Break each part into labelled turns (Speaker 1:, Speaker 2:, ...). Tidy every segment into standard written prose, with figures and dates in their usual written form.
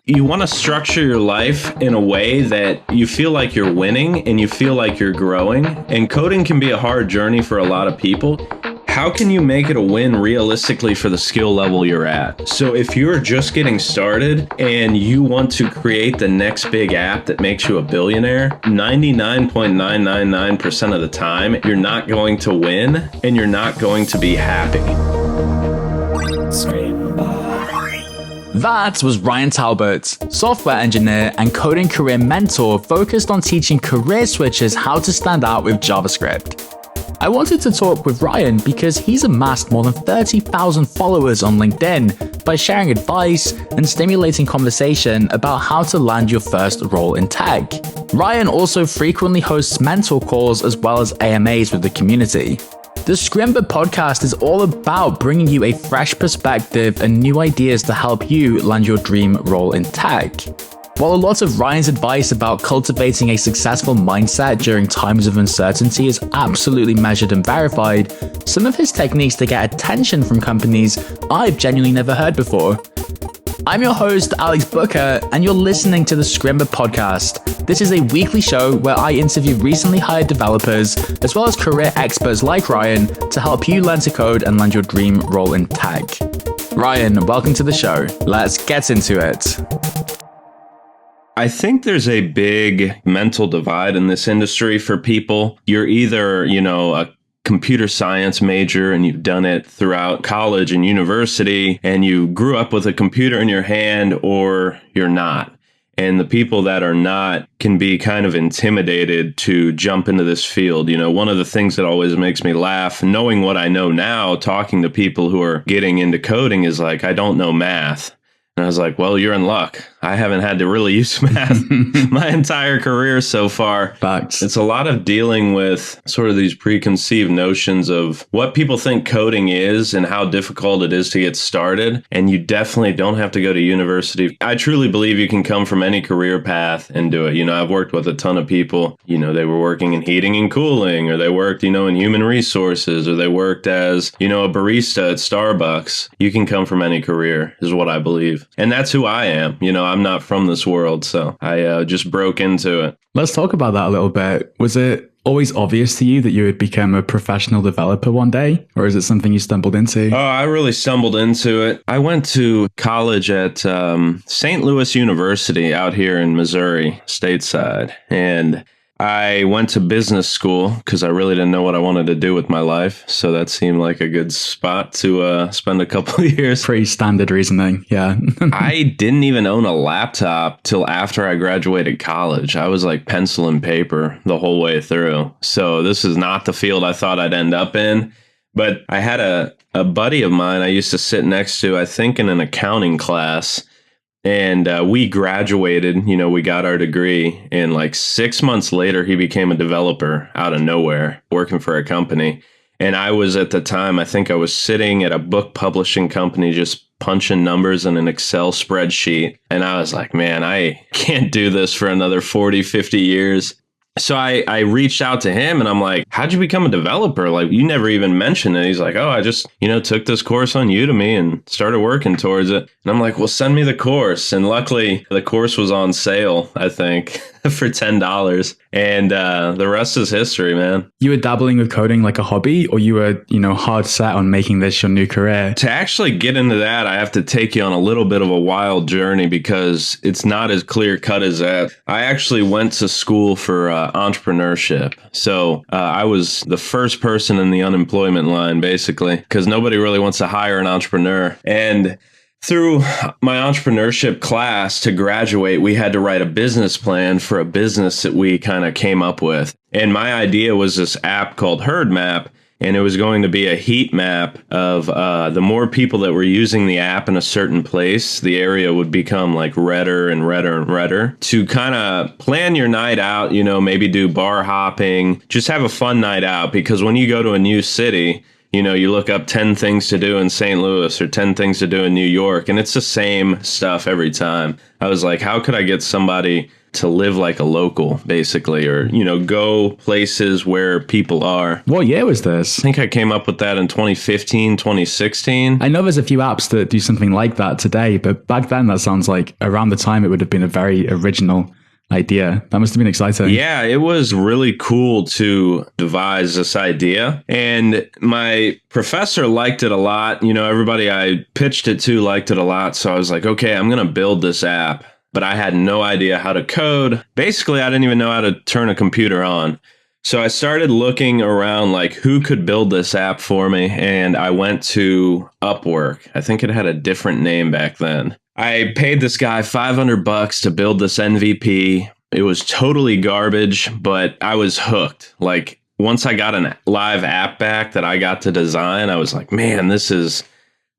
Speaker 1: You want to structure your life in a way that you feel like you're winning and you feel like you're growing. And coding can be a hard journey for a lot of people. How can you make it a win realistically for the skill level you're at? So if you're just getting started and you want to create the next big app that makes you a billionaire, 99.999% of the time, you're not going to win and you're not going to be happy.
Speaker 2: That was Ryan Talbert, software engineer and coding career mentor focused on teaching career switchers how to stand out with JavaScript. I wanted to talk with Ryan because he's amassed more than 30,000 followers on LinkedIn by sharing advice and stimulating conversation about how to land your first role in tech. Ryan also frequently hosts mentor calls as well as AMAs with the community. The Scrimba podcast is all about bringing you a fresh perspective and new ideas to help you land your dream role in tech. While a lot of Ryan's advice about cultivating a successful mindset during times of uncertainty is absolutely measured and verified, some of his techniques to get attention from companies I've genuinely never heard before. I'm your host, Alex Booker, and you're listening to the Scrimba podcast. This is a weekly show where I interview recently hired developers, as well as career experts like Ryan, to help you learn to code and land your dream role in tech. Ryan, welcome to the show. Let's get into it.
Speaker 1: I think there's a big mental divide in this industry for people. You're either, a computer science major and you've done it throughout college and university and you grew up with a computer in your hand, or you're not. And the people that are not can be kind of intimidated to jump into this field. One of the things that always makes me laugh, knowing what I know now, talking to people who are getting into coding, is like, I don't know math. And I was like, well, you're in luck. I haven't had to really use math my entire career so far.
Speaker 2: Facts.
Speaker 1: It's a lot of dealing with sort of these preconceived notions of what people think coding is and how difficult it is to get started. And you definitely don't have to go to university. I truly believe you can come from any career path and do it. I've worked with a ton of people, they were working in heating and cooling, or they worked, in human resources, or they worked as, a barista at Starbucks. You can come from any career is what I believe. And that's who I am. I'm not from this world, so I just broke into it.
Speaker 2: Let's talk about that a little bit. Was it always obvious to you that you would become a professional developer one day, or is it something you stumbled into?
Speaker 1: Oh, I really stumbled into it. I went to college at St. Louis University out here in Missouri, stateside, and I went to business school because I really didn't know what I wanted to do with my life. So that seemed like a good spot to spend a couple of years.
Speaker 2: Pretty standard reasoning, yeah.
Speaker 1: I didn't even own a laptop till after I graduated college. I was like pencil and paper the whole way through. So this is not the field I thought I'd end up in. But I had a buddy of mine I used to sit next to, I think in an accounting class. And we graduated, we got our degree, and like 6 months later, he became a developer out of nowhere, working for a company. And I was at the time, I think I was sitting at a book publishing company, just punching numbers in an Excel spreadsheet. And I was like, man, I can't do this for another 40, 50 years. So I reached out to him and I'm like, how'd you become a developer? Like, you never even mentioned it. He's like, oh, I just, took this course on Udemy and started working towards it. And I'm like, well, send me the course. And luckily the course was on sale, I think, for $10. And the rest is history, man.
Speaker 2: You were dabbling with coding like a hobby, or you were, hard set on making this your new career?
Speaker 1: To actually get into that, I have to take you on a little bit of a wild journey because it's not as clear cut as that. I actually went to school for entrepreneurship. So I was the first person in the unemployment line, basically, because nobody really wants to hire an entrepreneur. And through my entrepreneurship class to graduate, we had to write a business plan for a business that we kind of came up with. And my idea was this app called Herd Map. And it was going to be a heat map of the more people that were using the app in a certain place, the area would become like redder and redder and redder. To kind of plan your night out, maybe do bar hopping, just have a fun night out. Because when you go to a new city, You look up 10 things to do in St. Louis or 10 things to do in New York, and it's the same stuff every time. I was like, how could I get somebody to live like a local, basically, or, go places where people are?
Speaker 2: What year was this?
Speaker 1: I think I came up with that in 2015, 2016.
Speaker 2: I know there's a few apps that do something like that today, but back then that sounds like around the time it would have been a very original idea. That must have been exciting.
Speaker 1: Yeah, it was really cool to devise this idea. And my professor liked it a lot. Everybody I pitched it to liked it a lot. So I was like, okay, I'm going to build this app. But I had no idea how to code. Basically, I didn't even know how to turn a computer on. So I started looking around like who could build this app for me. And I went to Upwork. I think it had a different name back then. I paid this guy $500 to build this MVP. It was totally garbage, but I was hooked. Like once I got a live app back that I got to design, I was like, man, this is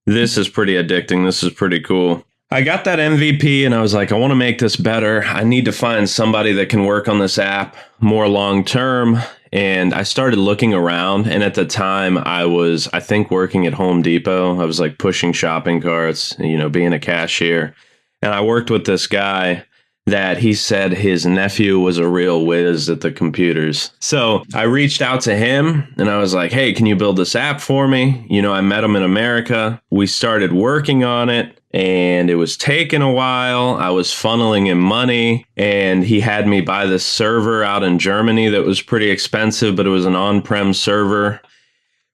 Speaker 1: pretty addicting. This is pretty cool. I got that MVP and I was like, I want to make this better. I need to find somebody that can work on this app more long term. And I started looking around. And at the time I was, I think, working at Home Depot. I was like pushing shopping carts, being a cashier. And I worked with this guy that he said his nephew was a real whiz at the computers. So I reached out to him and I was like, hey, can you build this app for me? I met him in America. We started working on it. And it was taking a while. I was funneling him money, and he had me buy this server out in Germany that was pretty expensive, but it was an on-prem server.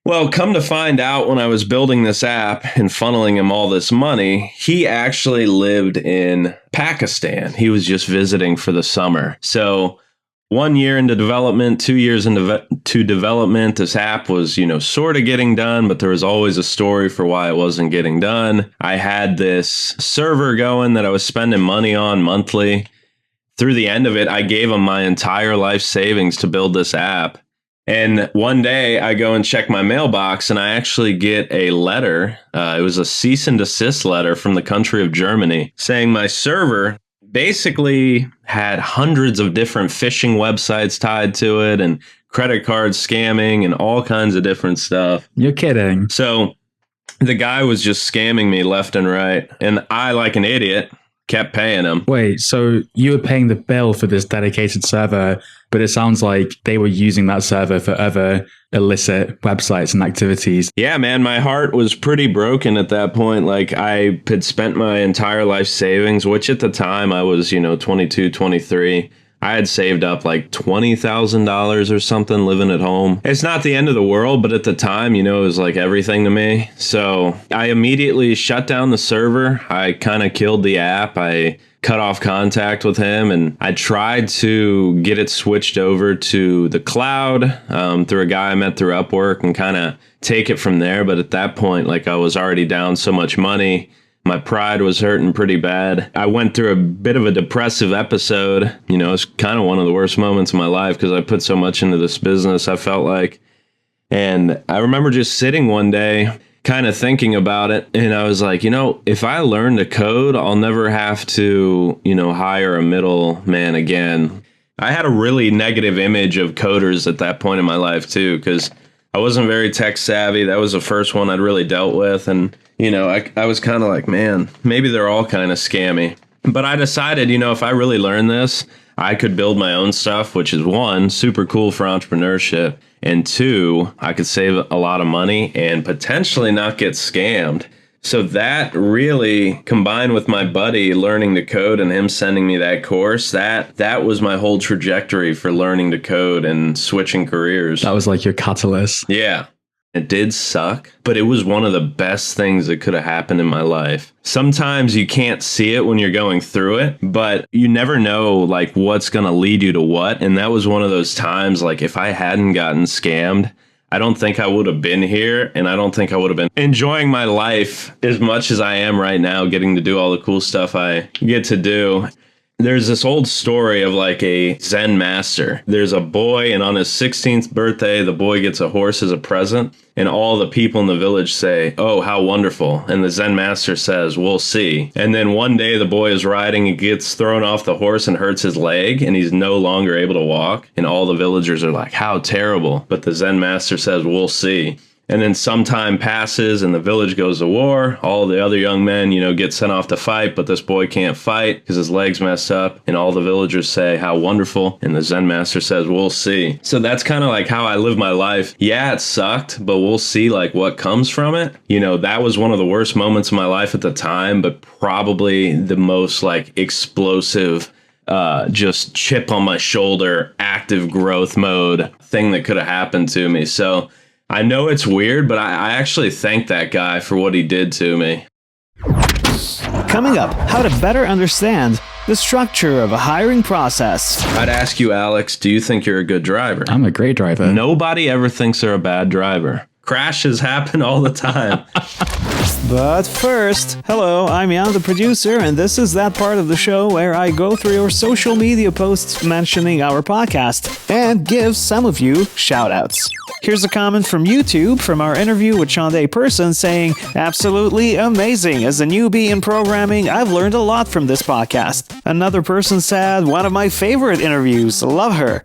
Speaker 1: Well, come to find out, when I was building this app and funneling him all this money, he actually lived in Pakistan. He was just visiting for the summer. So 1 year into development, 2 years into development, this app was, sort of getting done, but there was always a story for why it wasn't getting done. I had this server going that I was spending money on monthly. Through the end of it, I gave him my entire life savings to build this app. And one day I go and check my mailbox and I actually get a letter. It was a cease and desist letter from the country of Germany saying my server basically had hundreds of different phishing websites tied to it and credit card scamming and all kinds of different stuff.
Speaker 2: You're kidding.
Speaker 1: So the guy was just scamming me left and right. And I, like an idiot, kept paying him.
Speaker 2: Wait, so you were paying the bill for this dedicated server, but it sounds like they were using that server for other illicit websites and activities.
Speaker 1: Yeah, man, my heart was pretty broken at that point. Like, I had spent my entire life savings, which at the time I was, 22, 23. I had saved up like $20,000 or something living at home. It's not the end of the world, but at the time, it was like everything to me. So I immediately shut down the server. I kind of killed the app. I cut off contact with him, and I tried to get it switched over to the cloud through a guy I met through Upwork and kind of take it from there. But at that point, like, I was already down so much money. My pride was hurting pretty bad. I went through a bit of a depressive episode. It's kind of one of the worst moments of my life because I put so much into this business, I felt like. And I remember just sitting one day kind of thinking about it. And I was like, if I learn to code, I'll never have to, hire a middleman again. I had a really negative image of coders at that point in my life, too, because I wasn't very tech savvy. That was the first one I'd really dealt with. And I was kind of like, man, maybe they're all kind of scammy. But I decided, if I really learn this, I could build my own stuff, which is one, super cool for entrepreneurship. And two, I could save a lot of money and potentially not get scammed. So that really, combined with my buddy learning to code and him sending me that course, that was my whole trajectory for learning to code and switching careers.
Speaker 2: That was like your catalyst.
Speaker 1: Yeah. It did suck, but it was one of the best things that could have happened in my life. Sometimes you can't see it when you're going through it, but you never know like what's going to lead you to what. And that was one of those times, like, if I hadn't gotten scammed, I don't think I would have been here, and I don't think I would have been enjoying my life as much as I am right now, getting to do all the cool stuff I get to do. There's this old story of like a Zen master. There's a boy, and on his 16th birthday, the boy gets a horse as a present, and all the people in the village say, "Oh, how wonderful." And the Zen master says, "We'll see." And then one day the boy is riding and gets thrown off the horse and hurts his leg, and he's no longer able to walk. And all the villagers are like, "How terrible." But the Zen master says, "We'll see." And then some time passes and the village goes to war. All the other young men, get sent off to fight, but this boy can't fight because his leg's messed up. And all the villagers say how wonderful. And the Zen master says, we'll see. So that's kind of like how I live my life. Yeah, it sucked, but we'll see like what comes from it. That was one of the worst moments of my life at the time, but probably the most like explosive, just chip on my shoulder, active growth mode thing that could have happened to me. So I know it's weird, but I actually thank that guy for what he did to me.
Speaker 3: Coming up, how to better understand the structure of a hiring process.
Speaker 1: I'd ask you, Alex, do you think you're a good driver?
Speaker 2: I'm a great driver.
Speaker 1: Nobody ever thinks they're a bad driver. Crashes happen all the time.
Speaker 3: But first, hello, I'm Jan, the producer, and this is that part of the show where I go through your social media posts mentioning our podcast and give some of you shoutouts. Here's a comment from YouTube from our interview with Shonday Person saying, absolutely amazing. As a newbie in programming, I've learned a lot from this podcast. Another person said, one of my favorite interviews. Love her.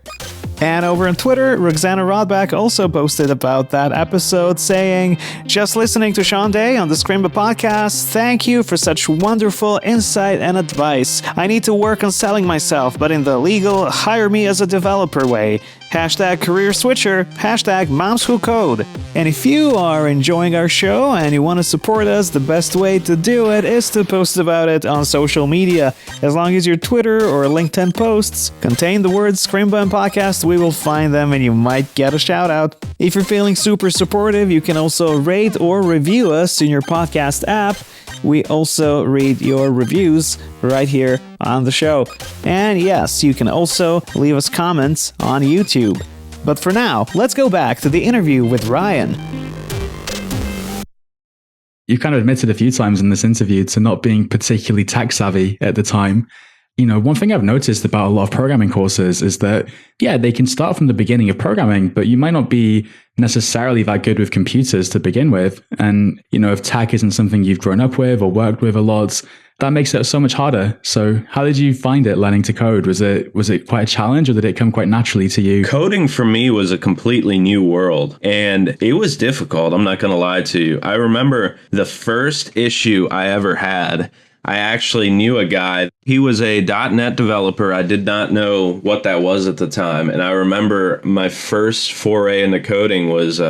Speaker 3: And over on Twitter, Roxana Rodback also posted about that episode saying, just listening to Shonday on the Scrimba podcast, thank you for such wonderful insight and advice. I need to work on selling myself, but in the legal, hire me as a developer way. Hashtag career switcher, hashtag moms who code. And if you are enjoying our show and you want to support us, the best way to do it is to post about it on social media. As long as your Twitter or LinkedIn posts contain the words Scrimba and podcast, we will find them and you might get a shout out. If you're feeling super supportive, you can also rate or review us in your podcast app. We also read your reviews right here on the show. And yes, you can also leave us comments on YouTube. But for now, let's go back to the interview with Ryan.
Speaker 2: You kind of admitted a few times in this interview to not being particularly tech savvy at the time. One thing I've noticed about a lot of programming courses is that, yeah, they can start from the beginning of programming, but you might not be necessarily that good with computers to begin with. And, if tech isn't something you've grown up with or worked with a lot, that makes it so much harder. So how did you find it learning to code? Was it quite a challenge or did it come quite naturally to you?
Speaker 1: Coding for me was a completely new world and it was difficult. I'm not going to lie to you. I remember the first issue I ever had. I actually knew a guy. He was a .NET developer. I did not know what that was at the time. And I remember my first foray into coding was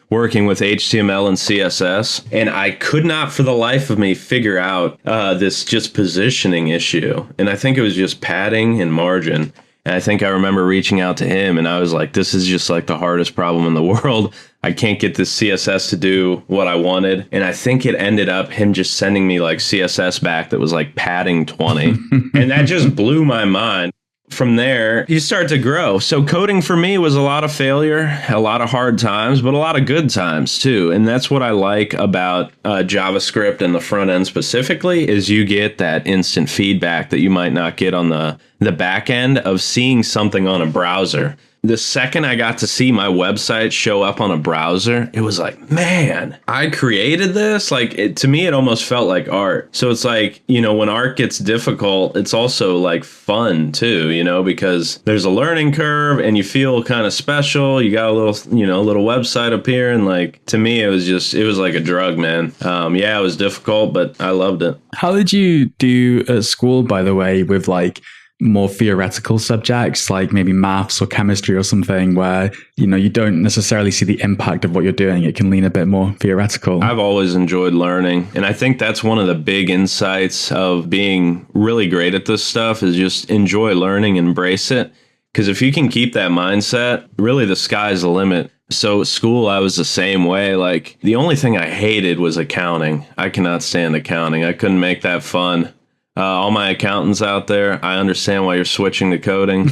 Speaker 1: working with HTML and CSS. And I could not for the life of me figure out this just positioning issue. And I think it was just padding and margin. And I think I remember reaching out to him and I was like, this is just like the hardest problem in the world. I can't get this CSS to do what I wanted. And I think it ended up him just sending me like CSS back that was like padding 20. And that just blew my mind. From there, you start to grow. So coding for me was a lot of failure, a lot of hard times, but a lot of good times too. And that's what I like about JavaScript and the front end specifically is you get that instant feedback that you might not get on the back end of seeing something on a browser. The second I got to see my website show up on a browser, it was like, man, I created this. Like to me, it almost felt like art. So it's like, when art gets difficult, it's also like fun too, because there's a learning curve and you feel kind of special. You got a little website up here. And like, to me, it was like a drug, man. Yeah, it was difficult, but I loved it.
Speaker 2: How did you do at school, by the way, with like more theoretical subjects like maybe maths or chemistry or something where, you don't necessarily see the impact of what you're doing. It can lean a bit more theoretical.
Speaker 1: I've always enjoyed learning. And I think that's one of the big insights of being really great at this stuff is just enjoy learning, embrace it. Because if you can keep that mindset, really the sky's the limit. So at school, I was the same way. Like the only thing I hated was accounting. I cannot stand accounting. I couldn't make that fun. All my accountants out there, I understand why you're switching to coding.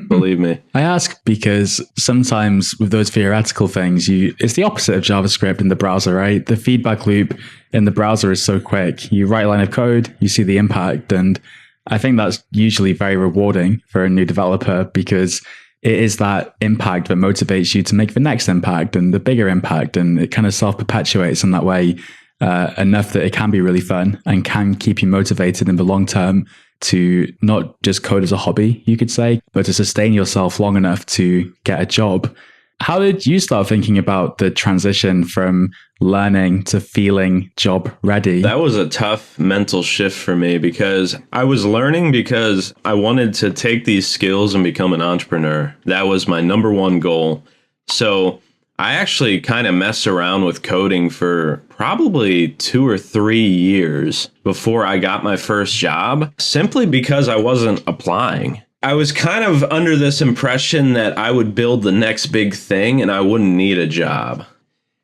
Speaker 1: Believe me.
Speaker 2: I ask because sometimes with those theoretical things, it's the opposite of JavaScript in the browser, right? The feedback loop in the browser is so quick. You write a line of code, you see the impact. And I think that's usually very rewarding for a new developer because it is that impact that motivates you to make the next impact and the bigger impact. And it kind of self-perpetuates in that way. Enough that it can be really fun and can keep you motivated in the long term to not just code as a hobby, you could say, but to sustain yourself long enough to get a job. How did you start thinking about the transition from learning to feeling job ready?
Speaker 1: That was a tough mental shift for me because I was learning because I wanted to take these skills and become an entrepreneur. That was my number one goal. So I actually kind of messed around with coding for probably 2 or 3 years before I got my first job, simply because I wasn't applying. I was kind of under this impression that I would build the next big thing and I wouldn't need a job.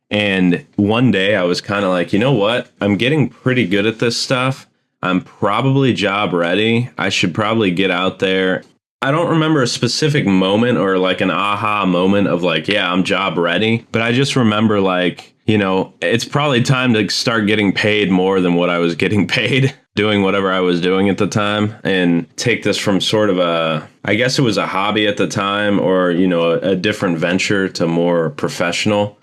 Speaker 1: And one day I was kind of like, you know what? I'm getting pretty good at this stuff. I'm probably job ready. I should probably get out there. I don't remember a specific moment or like an aha moment of like, yeah, I'm job ready. But I just remember like, you know, it's probably time to start getting paid more than what I was getting paid doing whatever I was doing at the time, and take this from sort of I guess it was a hobby at the time, or, you know, a different venture to more professional.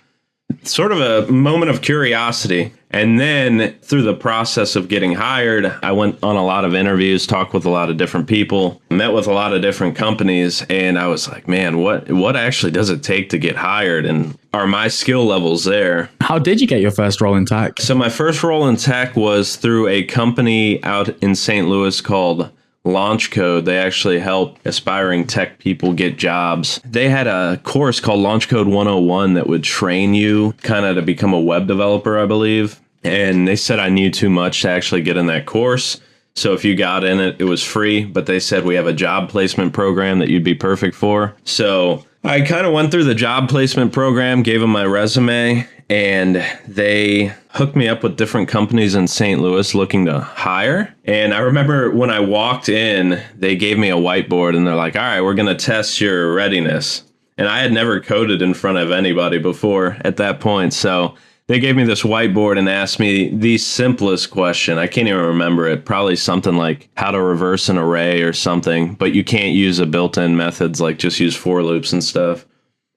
Speaker 1: Sort of a moment of curiosity. And then through the process of getting hired, I went on a lot of interviews, talked with a lot of different people, met with a lot of different companies. And I was like, man, what actually does it take to get hired? And are my skill levels there?
Speaker 2: How did you get your first role in tech?
Speaker 1: So my first role in tech was through a company out in St. Louis called Launch Code. They actually help aspiring tech people get jobs. They had a course called Launch Code 101 that would train you kind of to become a web developer, I believe. And they said I knew too much to actually get in that course. So if you got in it, it was free. But they said we have a job placement program that you'd be perfect for. So I kind of went through the job placement program, gave them my resume, and they hooked me up with different companies in St. Louis looking to hire. And I remember when I walked in, they gave me a whiteboard and they're like, all right, we're going to test your readiness. And I had never coded in front of anybody before at that point. So they gave me this whiteboard and asked me the simplest question. I can't even remember it. Probably something like how to reverse an array or something, but you can't use a built-in methods, like just use for loops and stuff.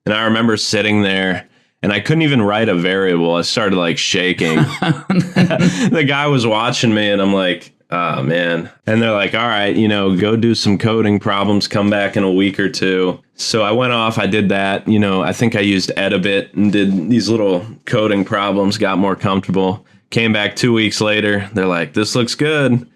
Speaker 1: And I remember sitting there and I couldn't even write a variable. I started like shaking. The guy was watching me and I'm like, oh man. And they're like, all right, you know, go do some coding problems, come back in a week or two. So I went off, I did that. You know, I think I used Edabit and did these little coding problems, got more comfortable. Came back 2 weeks later. They're like, this looks good.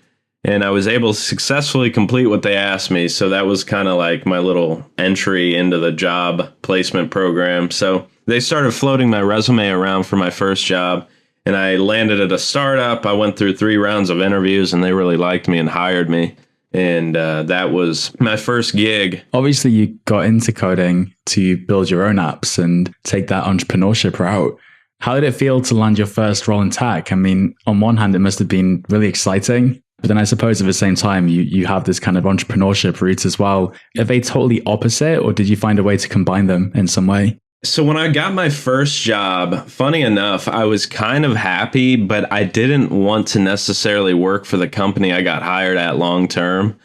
Speaker 1: And I was able to successfully complete what they asked me. So that was kind of like my little entry into the job placement program. So they started floating my resume around for my first job. And I landed at a startup. I went through 3 rounds of interviews and they really liked me and hired me. And that was my first gig.
Speaker 2: Obviously, you got into coding to build your own apps and take that entrepreneurship route. How did it feel to land your first role in tech? I mean, on one hand, it must have been really exciting. But then I suppose at the same time, you have this kind of entrepreneurship route as well. Are they totally opposite, or did you find a way to combine them in some way?
Speaker 1: So when I got my first job, funny enough, I was kind of happy, but I didn't want to necessarily work for the company I got hired at long term.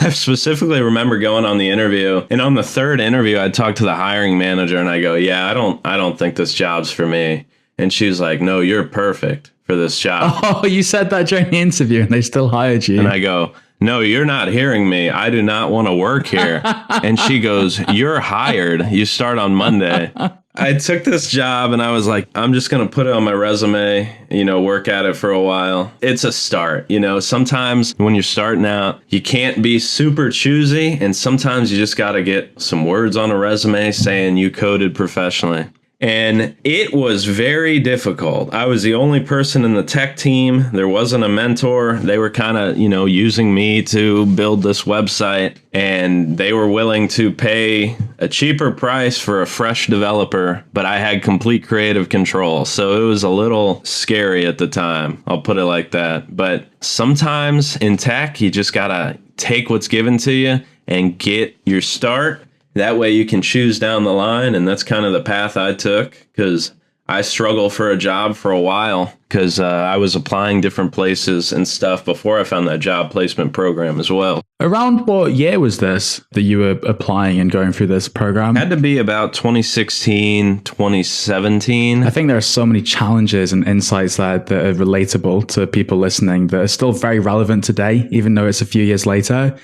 Speaker 1: I specifically remember going on the interview, and on the third interview, I talked to the hiring manager and I go, yeah, I don't think this job's for me. And she was like, no, you're perfect for this job.
Speaker 2: Oh, you said that during the interview and they still hired you.
Speaker 1: And I go, no, you're not hearing me. I do not want to work here. And she goes, you're hired. You start on Monday. I took this job and I was like, I'm just going to put it on my resume, you know, work at it for a while. It's a start. You know, sometimes when you're starting out, you can't be super choosy. And sometimes you just got to get some words on a resume saying you coded professionally. And it was very difficult. I was the only person in the tech team. There wasn't a mentor. They were kind of, you know, using me to build this website, and they were willing to pay a cheaper price for a fresh developer, but I had complete creative control. So it was a little scary at the time. I'll put it like that. But sometimes in tech, you just got to take what's given to you and get your start. That way you can choose down the line, and that's kind of the path I took, because I struggled for a job for a while because I was applying different places and stuff before I found that job placement program as well.
Speaker 2: Around what year was this that you were applying and going through this program?
Speaker 1: It had to be about 2016, 2017.
Speaker 2: I think there are so many challenges and insights that are relatable to people listening that are still very relevant today, even though it's a few years later.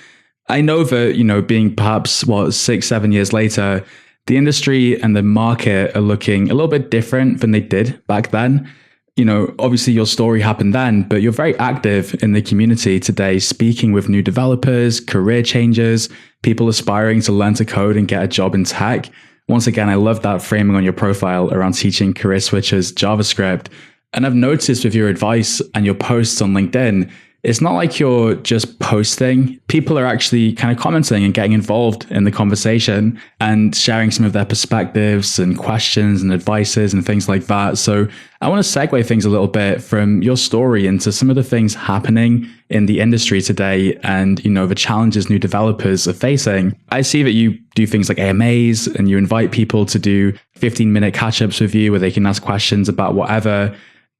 Speaker 2: I know that, you know, being perhaps, 6-7 years later, The industry and the market are looking a little bit different than they did back then. You know, obviously your story happened then, but you're very active in the community today, speaking with new developers, career changers, people aspiring to learn to code and get a job in tech. Once again, I love that framing on your profile around teaching career switchers JavaScript. And I've noticed with your advice and your posts on LinkedIn, it's not like you're just posting. People are actually kind of commenting and getting involved in the conversation and sharing some of their perspectives and questions and advices and things like that. So I want to segue things a little bit from your story into some of the things happening in the industry today and, you know, the challenges new developers are facing. I see that you do things like AMAs and you invite people to do 15-minute catch-ups with you where they can ask questions about whatever.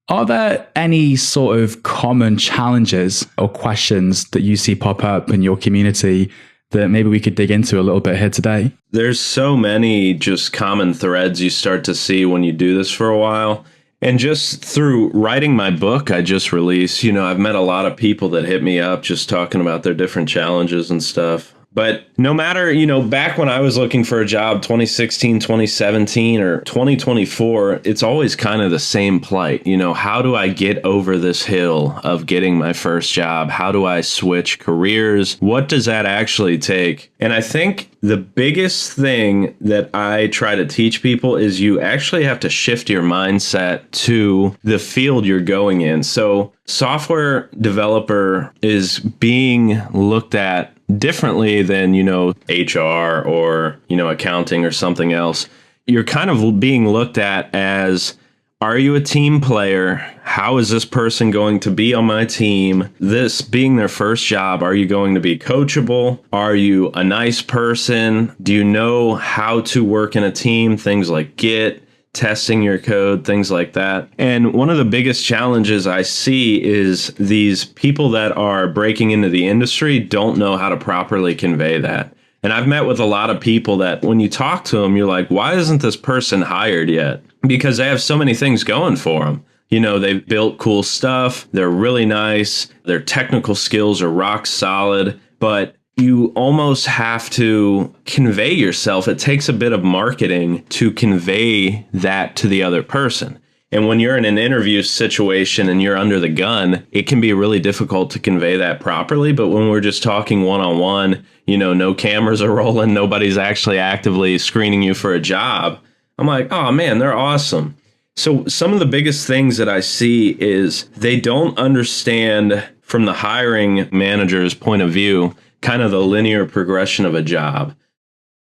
Speaker 2: Are there any sort of common challenges or questions that you see pop up in your community that maybe we could dig into a little bit here today?
Speaker 1: There's so many just common threads you start to see when you do this for a while. And just through writing my book I just released, you know, I've met a lot of people that hit me up just talking about their different challenges and stuff. But no matter, you know, back when I was looking for a job, 2016, 2017, or 2024, it's always kind of the same plight. You know, how do I get over this hill of getting my first job? How do I switch careers? What does that actually take? And I think the biggest thing that I try to teach people is you actually have to shift your mindset to the field you're going in. So software developer is being looked at differently than, you know, HR or, you know, accounting or something else. You're kind of being looked at as, are you a team player? How is this person going to be on my team? This being their first job, are you going to be coachable? Are you a nice person? Do you know how to work in a team? Things like Git, testing your code, things like that. And one of the biggest challenges I see is these people that are breaking into the industry don't know how to properly convey that. And I've met with a lot of people that when you talk to them, you're like, why isn't this person hired yet? Because they have so many things going for them. You know, they've built cool stuff. They're really nice. Their technical skills are rock solid, but you almost have to convey yourself. It takes a bit of marketing to convey that to the other person. And when you're in an interview situation and you're under the gun, it can be really difficult to convey that properly. But when we're just talking one-on-one, you know, no cameras are rolling, nobody's actually actively screening you for a job, I'm like, oh man, they're awesome. So some of the biggest things that I see is they don't understand from the hiring manager's point of view kind of the linear progression of a job.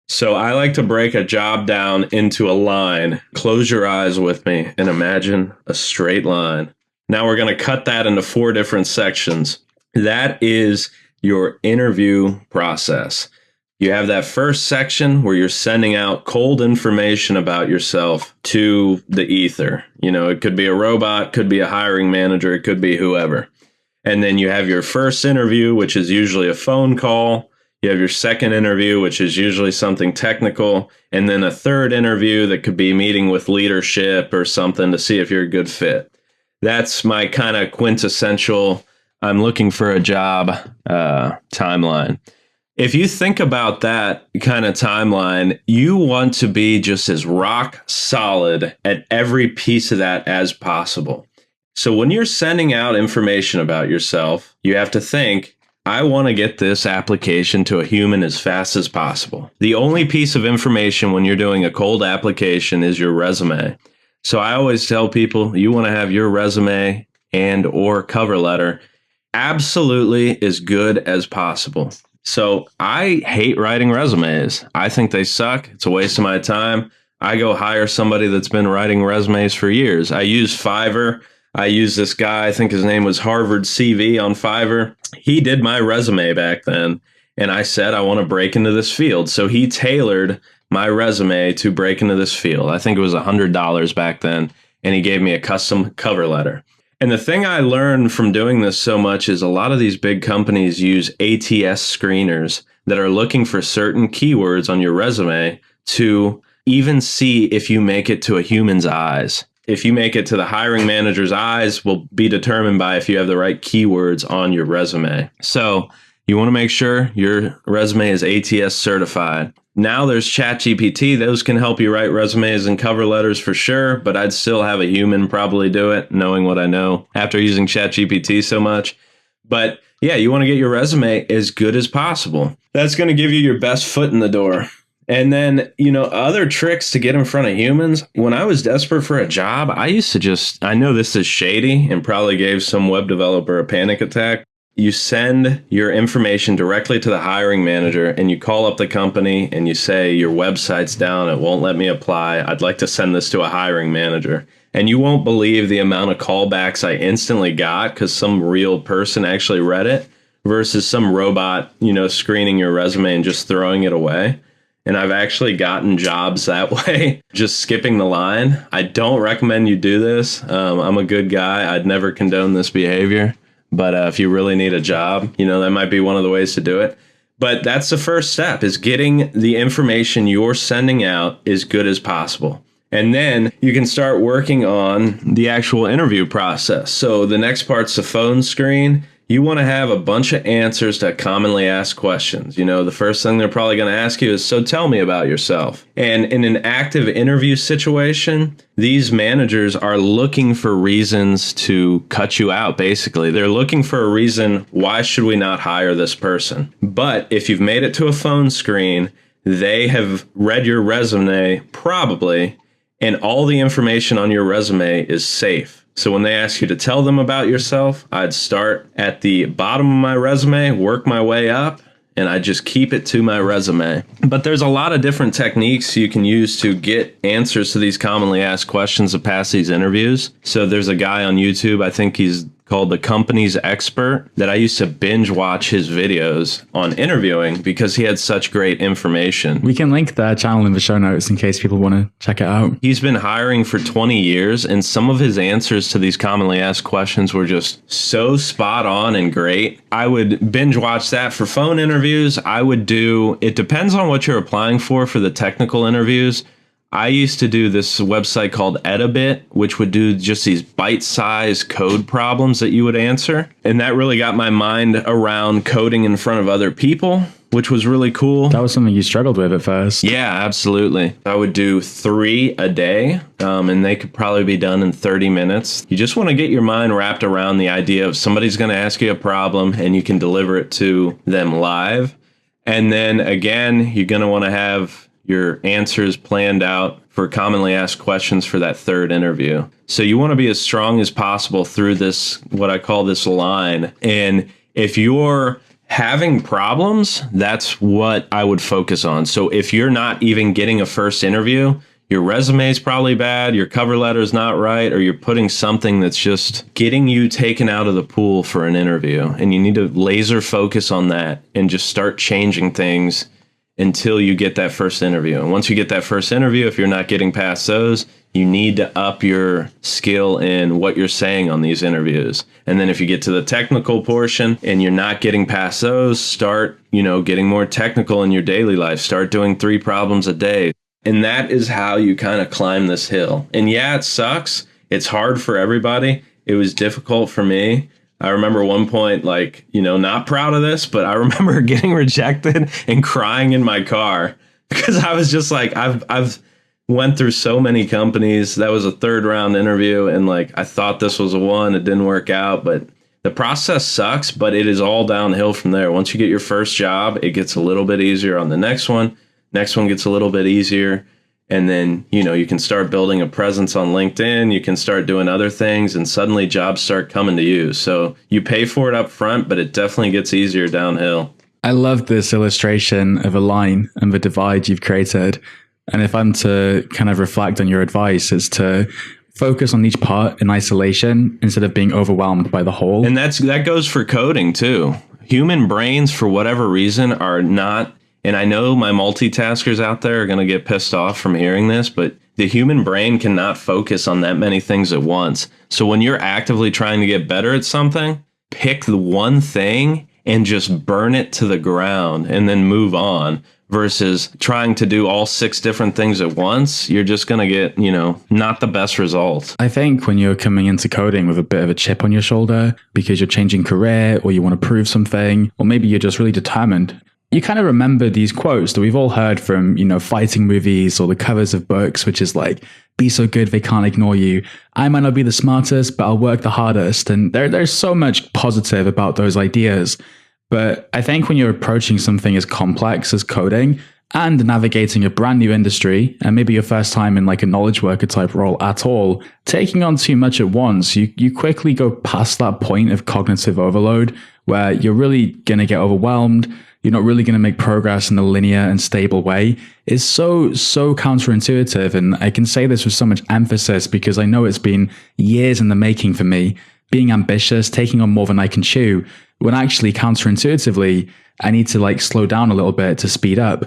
Speaker 1: So I like to break a job down into a line. Close your eyes with me and imagine a straight line. Now we're going to cut that into 4 different sections. That is your interview process. You have that first section where you're sending out cold information about yourself to the ether. You know, it could be a robot, could be a hiring manager, it could be whoever. And then you have your first interview, which is usually a phone call. You have your second interview, which is usually something technical. And then a third interview that could be meeting with leadership or something to see if you're a good fit. That's my kind of quintessential, I'm looking for a job timeline. If you think about that kind of timeline, you want to be just as rock solid at every piece of that as possible. So when you're sending out information about yourself, you have to think, I want to get this application to a human as fast as possible. The only piece of information when you're doing a cold application is your resume. So I always tell people, you want to have your resume and or cover letter absolutely as good as possible. So I hate writing resumes. I think they suck. It's a waste of my time. I go hire somebody that's been writing resumes for years. I use Fiverr. I use this guy, I think his name was Harvard CV on Fiverr. He did my resume back then. And I said, I want to break into this field. So he tailored my resume to break into this field. I think it was $100 back then. And he gave me a custom cover letter. And the thing I learned from doing this so much is a lot of these big companies use ATS screeners that are looking for certain keywords on your resume to even see if you make it to a human's eyes. If you make it to the hiring manager's eyes will be determined by if you have the right keywords on your resume. So You want to make sure your resume is ATS certified. Now there's ChatGPT. Those can help you write resumes and cover letters for sure, but I'd still have a human probably do it, knowing what I know after using ChatGPT so much. But yeah, you want to get your resume as good as possible. That's going to give you your best foot in the door. And then, other tricks to get in front of humans. When I was desperate for a job, I used to I know this is shady and probably gave some web developer a panic attack. You send your information directly to the hiring manager and you call up the company and you say, your website's down, it won't let me apply. I'd like to send this to a hiring manager. And you won't believe the amount of callbacks I instantly got because some real person actually read it versus some robot, screening your resume and just throwing it away. And I've actually gotten jobs that way, just skipping the line. I don't recommend you do this. I'm a good guy. I'd never condone this behavior. But if you really need a job, that might be one of the ways to do it. But that's the first step, is getting the information you're sending out as good as possible. And then you can start working on the actual interview process. So the next part's the phone screen. You want to have a bunch of answers to commonly asked questions. The first thing they're probably going to ask you is, so tell me about yourself. And in an active interview situation, these managers are looking for reasons to cut you out, basically. They're looking for a reason, why should we not hire this person? But if you've made it to a phone screen, they have read your resume, probably, and all the information on your resume is safe. So when they ask you to tell them about yourself, I'd start at the bottom of my resume, work my way up, and I just keep it to my resume. But there's a lot of different techniques you can use to get answers to these commonly asked questions to pass these interviews. So there's a guy on YouTube, I think he's called The Company's Expert, that I used to binge watch his videos on interviewing because he had such great information.
Speaker 2: We can link their channel in the show notes in case people want to check it out.
Speaker 1: He's been hiring for 20 years, and some of his answers to these commonly asked questions were just so spot on and great. I would binge watch that for phone interviews. It depends on what you're applying for the technical interviews. I used to do this website called Edabit, which would do just these bite-sized code problems that you would answer. And that really got my mind around coding in front of other people, which was really cool.
Speaker 2: That was something you struggled with at first.
Speaker 1: Yeah, absolutely. I would do 3 a day, and they could probably be done in 30 minutes. You just want to get your mind wrapped around the idea of somebody's going to ask you a problem and you can deliver it to them live. And then again, you're going to want to have your answers planned out for commonly asked questions for that third interview. So you want to be as strong as possible through this, what I call this line. And if you're having problems, that's what I would focus on. So if you're not even getting a first interview, your resume is probably bad, your cover letter is not right, or you're putting something that's just getting you taken out of the pool for an interview. And you need to laser focus on that and just start changing things until you get that first interview. And once you get that first interview, if you're not getting past those, you need to up your skill in what you're saying on these interviews. And then if you get to the technical portion and you're not getting past those, start, getting more technical in your daily life. Start doing 3 problems a day. And that is how you kind of climb this hill. And yeah, it sucks. It's hard for everybody. It was difficult for me. I remember one point, not proud of this, but I remember getting rejected and crying in my car because I was just like, I've went through so many companies. That was a 3rd round interview. And I thought this was a one, it didn't work out, but the process sucks, but it is all downhill from there. Once you get your first job, it gets a little bit easier on the next one. Next one gets a little bit easier. And then, you can start building a presence on LinkedIn. You can start doing other things and suddenly jobs start coming to you. So you pay for it up front, but it definitely gets easier downhill.
Speaker 2: I love this illustration of a line and the divide you've created. And if I'm to kind of reflect on your advice, it's to focus on each part in isolation instead of being overwhelmed by the whole.
Speaker 1: And that goes for coding too. Human brains, for whatever reason, are not. And I know my multitaskers out there are going to get pissed off from hearing this, but the human brain cannot focus on that many things at once. So when you're actively trying to get better at something, pick the one thing and just burn it to the ground and then move on versus trying to do all 6 different things at once, you're just going to get, not the best results.
Speaker 2: I think when you're coming into coding with a bit of a chip on your shoulder because you're changing career or you want to prove something, or maybe you're just really determined, you kind of remember these quotes that we've all heard from, fighting movies or the covers of books, which is like, be so good they can't ignore you. I might not be the smartest, but I'll work the hardest. And there's so much positive about those ideas. But I think when you're approaching something as complex as coding and navigating a brand new industry, and maybe your first time in like a knowledge worker type role at all, taking on too much at once, you quickly go past that point of cognitive overload where you're really going to get overwhelmed. You're not really going to make progress in a linear and stable way. It's so counterintuitive. And I can say this with so much emphasis because I know it's been years in the making for me. Being ambitious, taking on more than I can chew, when actually counterintuitively, I need to like slow down a little bit to speed up.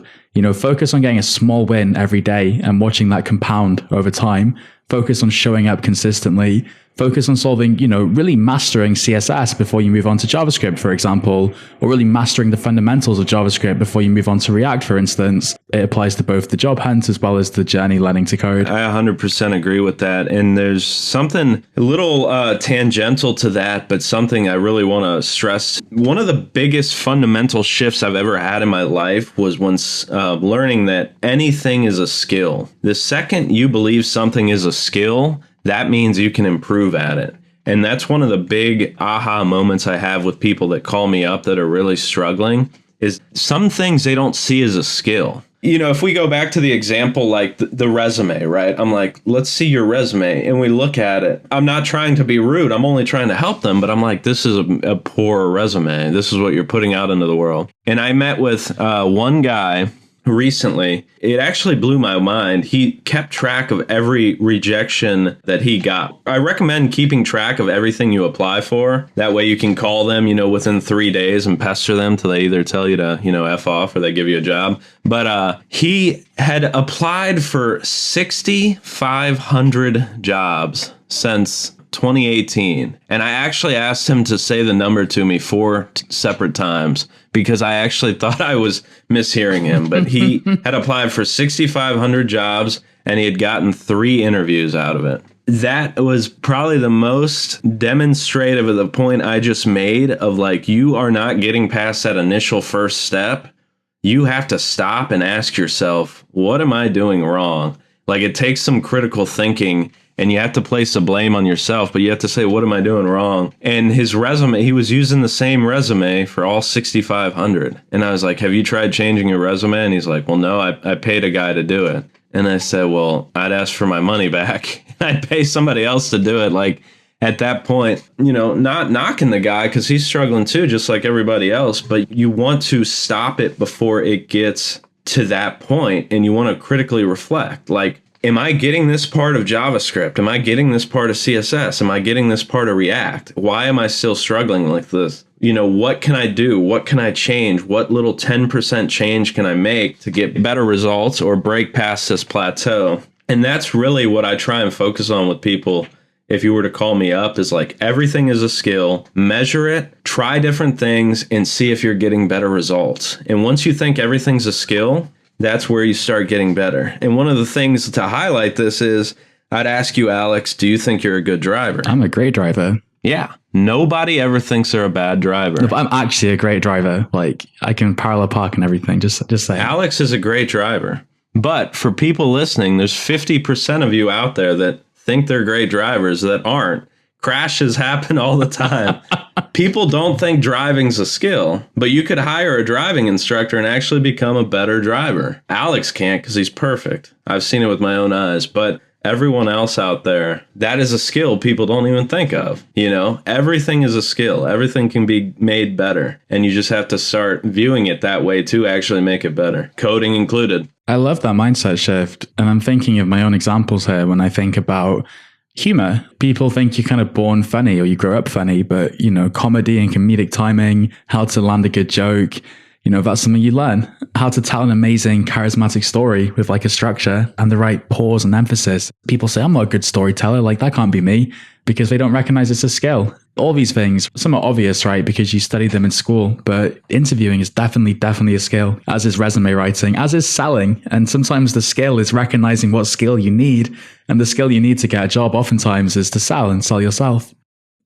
Speaker 2: Focus on getting a small win every day and watching that compound over time. Focus on showing up consistently. Focus on solving, really mastering CSS before you move on to JavaScript, for example, or really mastering the fundamentals of JavaScript before you move on to React, for instance. It applies to both the job hunt as well as the journey learning to code.
Speaker 1: I 100% agree with that. And there's something a little tangential to that, but something I really want to stress. One of the biggest fundamental shifts I've ever had in my life was once learning that anything is a skill. The second you believe something is a skill, that means you can improve at it. And that's one of the big aha moments I have with people that call me up that are really struggling, is some things they don't see as a skill. If we go back to the example, like the resume, right? I'm like, let's see your resume. And we look at it. I'm not trying to be rude. I'm only trying to help them. But I'm like, this is a poor resume. This is what you're putting out into the world. And I met with one guy recently. It actually blew my mind. He kept track of every rejection that he got. I recommend keeping track of everything you apply for. That way you can call them, within 3 days and pester them till they either tell you to, F off or they give you a job. But he had applied for 6,500 jobs since 2018. And I actually asked him to say the number to me 4 separate times because I actually thought I was mishearing him. But he had applied for 6,500 jobs and he had gotten 3 interviews out of it. That was probably the most demonstrative of the point I just made of like, you are not getting past that initial first step. You have to stop and ask yourself, what am I doing wrong? Like, it takes some critical thinking. And you have to place the blame on yourself, but you have to say, what am I doing wrong? And his resume, he was using the same resume for all 6,500. And I was like, have you tried changing your resume? And he's like, well, no, I paid a guy to do it. And I said, well, I'd ask for my money back. I'd pay somebody else to do it. Like, at that point, not knocking the guy because he's struggling too, just like everybody else. But you want to stop it before it gets to that point, and you want to critically reflect. Like, am I getting this part of JavaScript? Am I getting this part of CSS? Am I getting this part of React? Why am I still struggling like this? What can I do? What can I change? What little 10% change can I make to get better results or break past this plateau? And that's really what I try and focus on with people. If you were to call me up, is like, everything is a skill. Measure it, try different things, and see if you're getting better results. And once you think everything's a skill, that's where you start getting better. And one of the things to highlight this is, I'd ask you, Alex, do you think you're a good driver?
Speaker 2: I'm a great driver.
Speaker 1: Yeah. Nobody ever thinks they're a bad driver.
Speaker 2: No, but I'm actually a great driver. Like, I can parallel park and everything. Just say.
Speaker 1: Alex is a great driver. But for people listening, there's 50% of you out there that think they're great drivers that aren't. Crashes happen all the time. People don't think driving's a skill, but you could hire a driving instructor and actually become a better driver. Alex can't because he's perfect. I've seen it with my own eyes, but everyone else out there, that is a skill people don't even think of. Everything is a skill. Everything can be made better. And you just have to start viewing it that way to actually make it better, coding included.
Speaker 2: I love that mindset shift. And I'm thinking of my own examples here when I think about humor. People think you're kind of born funny or you grow up funny, but comedy and comedic timing, how to land a good joke, that's something you learn. how to tell an amazing, charismatic story with like a structure and the right pause and emphasis. People say, I'm not a good storyteller. Like, that can't be me, because they don't recognize it's a skill. All these things, some are obvious, right? Because you studied them in school, but interviewing is definitely a skill, as is resume writing, as is selling. And sometimes the skill is recognizing what skill you need. And the skill you need to get a job oftentimes is to sell and sell yourself.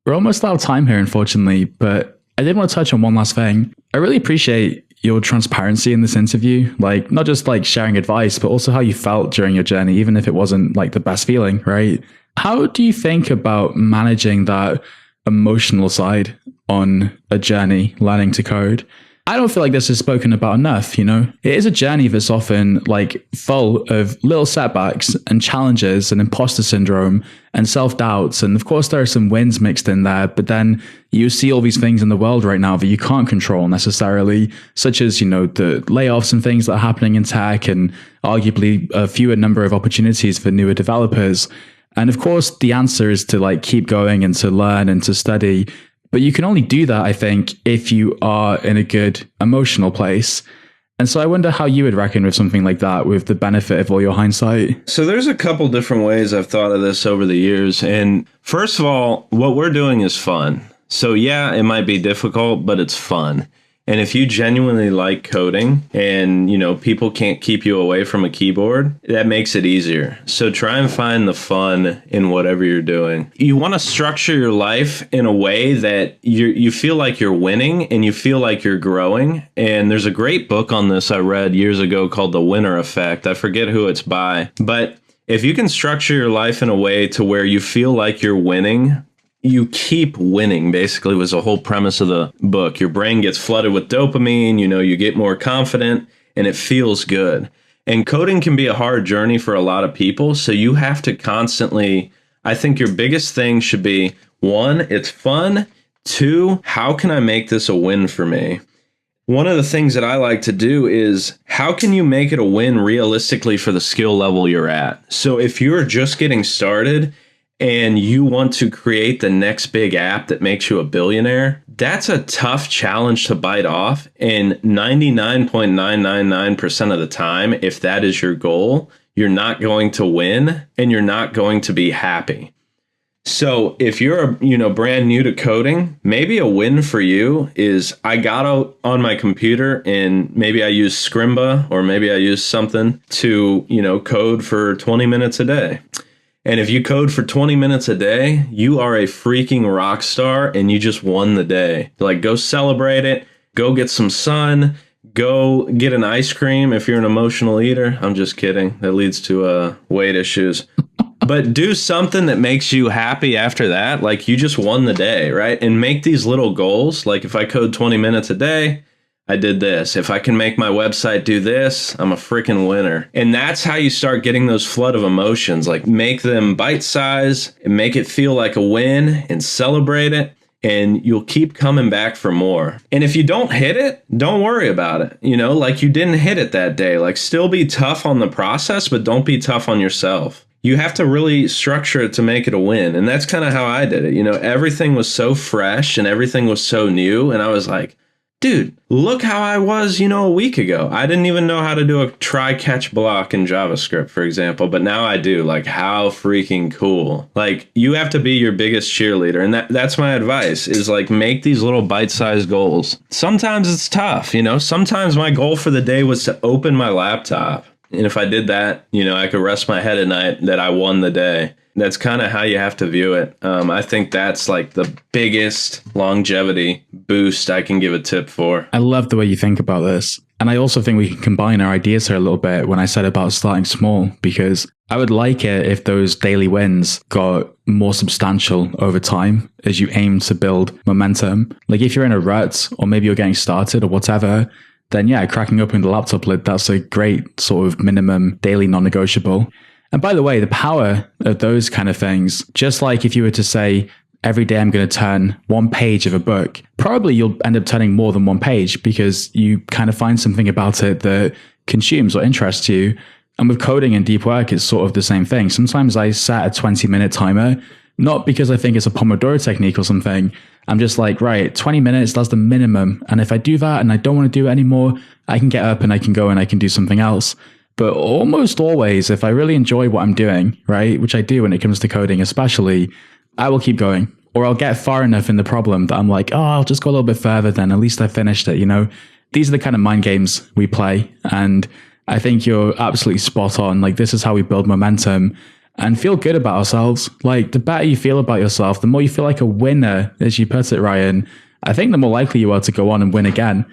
Speaker 2: We're almost out of time here, unfortunately, but I did want to touch on one last thing. I really appreciate your transparency in this interview, like not just like sharing advice, but also how you felt during your journey, even if it wasn't like the best feeling, right? How do you think about managing that emotional side on a journey learning to code? I don't feel like this is spoken about enough, you know? It is a journey that's often like full of little setbacks and challenges and imposter syndrome and self-doubts. And of course, there are some wins mixed in there, but then you see all these things in the world right now that you can't control necessarily, such as, you know, the layoffs and things that are happening in tech, and arguably a fewer number of opportunities for newer developers. And of course, the answer is to like keep going and to learn and to study. But you can only do that, I think, if you are in a good emotional place. And so I wonder how you would reckon with something like that, with the benefit of all your hindsight.
Speaker 1: So there's a couple different ways I've thought of this over the years. And first of all, what we're doing is fun. So yeah, it might be difficult, but it's fun. And if you genuinely like coding and, you know, people can't keep you away from a keyboard, that makes it easier. So try and find the fun in whatever you're doing. You want to structure your life in a way that you feel like you're winning and you feel like you're growing. And there's a great book on this I read years ago called The Winner Effect. I forget who it's by. But if you can structure your life in a way to where you feel like you're winning, you keep winning, basically, was the whole premise of the book. Your brain gets flooded with dopamine, you know, you get more confident, and it feels good. And coding can be a hard journey for a lot of people, so you have to constantly, I think your biggest thing should be, 1, it's fun. 2, how can I make this a win for me? One of the things that I like to do is, how can you make it a win realistically for the skill level you're at? So if you're just getting started, and you want to create the next big app that makes you a billionaire, that's a tough challenge to bite off. And 99.999% of the time, if that is your goal, you're not going to win and you're not going to be happy. So if you're, brand new to coding, maybe a win for you is I got out on my computer and maybe I use Scrimba or maybe I use something to, code for 20 minutes a day. And if you code for 20 minutes a day, you are a freaking rock star and you just won the day. Like, go celebrate it. Go get some sun. Go get an ice cream if you're an emotional eater. I'm just kidding. That leads to weight issues. But do something that makes you happy after that. Like, you just won the day, right? And make these little goals. Like, if I code 20 minutes a day, I did this. If I can make my website do this, I'm a freaking winner. And that's how you start getting those flood of emotions. Like, make them bite-sized and make it feel like a win and celebrate it. And you'll keep coming back for more. And if you don't hit it, don't worry about it. Like, you didn't hit it that day. Like, still be tough on the process, but don't be tough on yourself. You have to really structure it to make it a win. And that's kind of how I did it. Everything was so fresh and everything was so new. And I was like, dude, look how I was, a week ago. I didn't even know how to do a try-catch block in JavaScript, for example, but now I do. Like, how freaking cool. Like, you have to be your biggest cheerleader, and that's my advice, is like, make these little bite-sized goals. Sometimes it's tough, Sometimes my goal for the day was to open my laptop, and if I did that, I could rest my head at night that I won the day. That's kind of how you have to view it. I think that's like the biggest longevity boost I can give a tip for.
Speaker 2: I love the way you think about this. And I also think we can combine our ideas here a little bit when I said about starting small, because I would like it if those daily wins got more substantial over time as you aim to build momentum. Like, if you're in a rut or maybe you're getting started or whatever, then yeah, cracking open the laptop lid, that's a great sort of minimum daily non-negotiable. And by the way, the power of those kind of things, just like if you were to say, every day I'm going to turn one page of a book, probably you'll end up turning more than one page because you kind of find something about it that consumes or interests you. And with coding and deep work, it's sort of the same thing. Sometimes I set a 20-minute timer Not because I think it's a Pomodoro technique or something. I'm just like, right, 20 minutes, that's the minimum. And if I do that and I don't want to do it anymore, I can get up and I can go and I can do something else. But almost always, if I really enjoy what I'm doing, right, which I do when it comes to coding especially, I will keep going. Or I'll get far enough in the problem that I'm like, oh, I'll just go a little bit further then. At least I finished it, you know? These are the kind of mind games we play. And I think you're absolutely spot on. Like, this is how we build momentum and feel good about ourselves. Like, the better you feel about yourself, the more you feel like a winner, as you put it, Ryan, I think the more likely you are to go on and win again.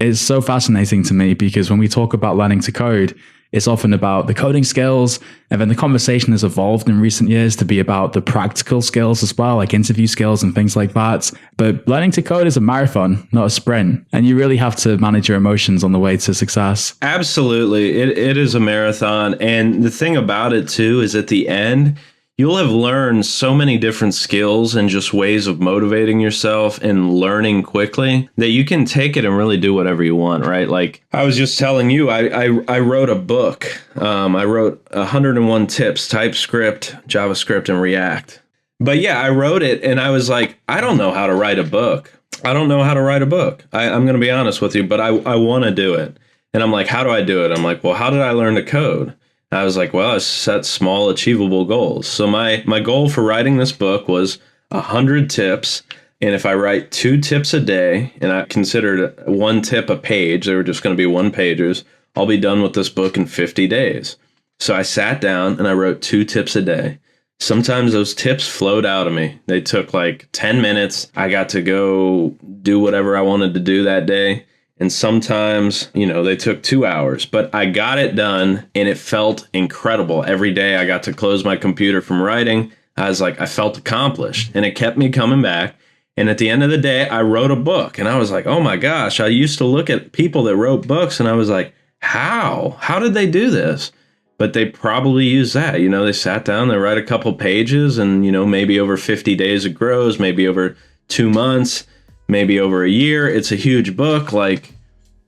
Speaker 2: It's so fascinating to me because when we talk about learning to code, it's often about the coding skills, and then the conversation has evolved in recent years to be about the practical skills as well, like interview skills and things like that. But learning to code is a marathon, not a sprint, and you really have to manage your emotions on the way to success.
Speaker 1: Absolutely. It is a marathon. And the thing about it, too, is at the end, you'll have learned so many different skills and just ways of motivating yourself and learning quickly that you can take it and really do whatever you want, right? Like I was just telling you, I wrote a book. I wrote 101 tips, TypeScript, JavaScript, and React. But yeah, I wrote it and I was like, I don't know how to write a book. I don't know how to write a book. I'm going to be honest with you, but I want to do it. And I'm like, how do I do it? I'm like, well, how did I learn to code? I was like, well, I set small, achievable goals. So my goal for writing this book was 100 tips. And if I write 2 tips a day, and I considered 1 tip a page, they were just going to be 1-pagers, I'll be done with this book in 50 days. So I sat down and I wrote 2 tips a day. Sometimes those tips flowed out of me. They took like 10 minutes. I got to go do whatever I wanted to do that day. And sometimes, they took 2 hours, but I got it done and it felt incredible. Every day I got to close my computer from writing. I was like, I felt accomplished and it kept me coming back. And at the end of the day, I wrote a book and I was like, oh my gosh, I used to look at people that wrote books and I was like, how did they do this? But they probably use that. They sat down, they write a couple pages and, maybe over 50 days it grows, maybe over 2 months. Maybe over a year. It's a huge book.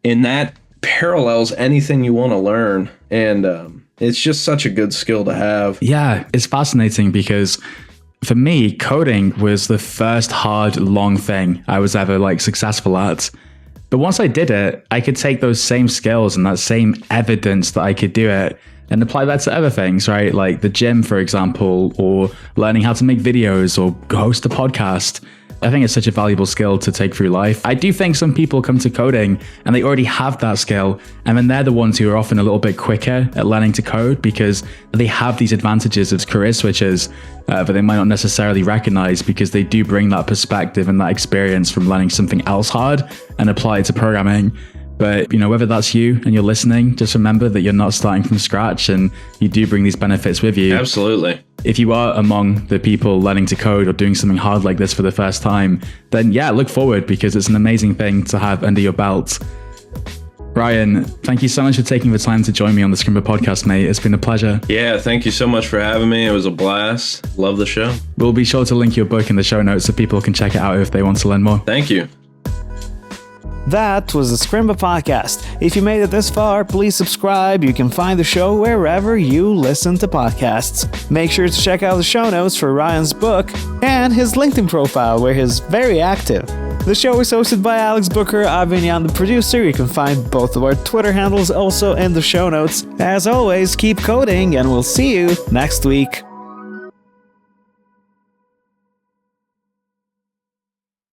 Speaker 1: And that parallels anything you want to learn. And it's just such a good skill to have.
Speaker 2: Yeah, it's fascinating because for me, coding was the first hard, long thing I was ever successful at. But once I did it, I could take those same skills and that same evidence that I could do it and apply that to other things, right? Like the gym, for example, or learning how to make videos or host a podcast. I think it's such a valuable skill to take through life. I do think some people come to coding and they already have that skill, and then they're the ones who are often a little bit quicker at learning to code because they have these advantages as career switchers that they might not necessarily recognize because they do bring that perspective and that experience from learning something else hard and apply it to programming. But, whether that's you and you're listening, just remember that you're not starting from scratch and you do bring these benefits with you.
Speaker 1: Absolutely.
Speaker 2: If you are among the people learning to code or doing something hard like this for the first time, then yeah, look forward because it's an amazing thing to have under your belt. Ryan, thank you so much for taking the time to join me on the Scrimba podcast, mate. It's been a pleasure.
Speaker 1: Yeah, thank you so much for having me. It was a blast. Love the show.
Speaker 2: We'll be sure to link your book in the show notes so people can check it out if they want to learn more.
Speaker 1: Thank you.
Speaker 3: That was the Scrimba podcast. If you made it this far, please subscribe. You can find the show wherever you listen to podcasts. Make sure to check out the show notes for Ryan's book and his LinkedIn profile, where he's very active. The show is hosted by Alex Booker. I've been Jan, the producer. You can find both of our Twitter handles also in the show notes. As always, keep coding, and we'll see you next week.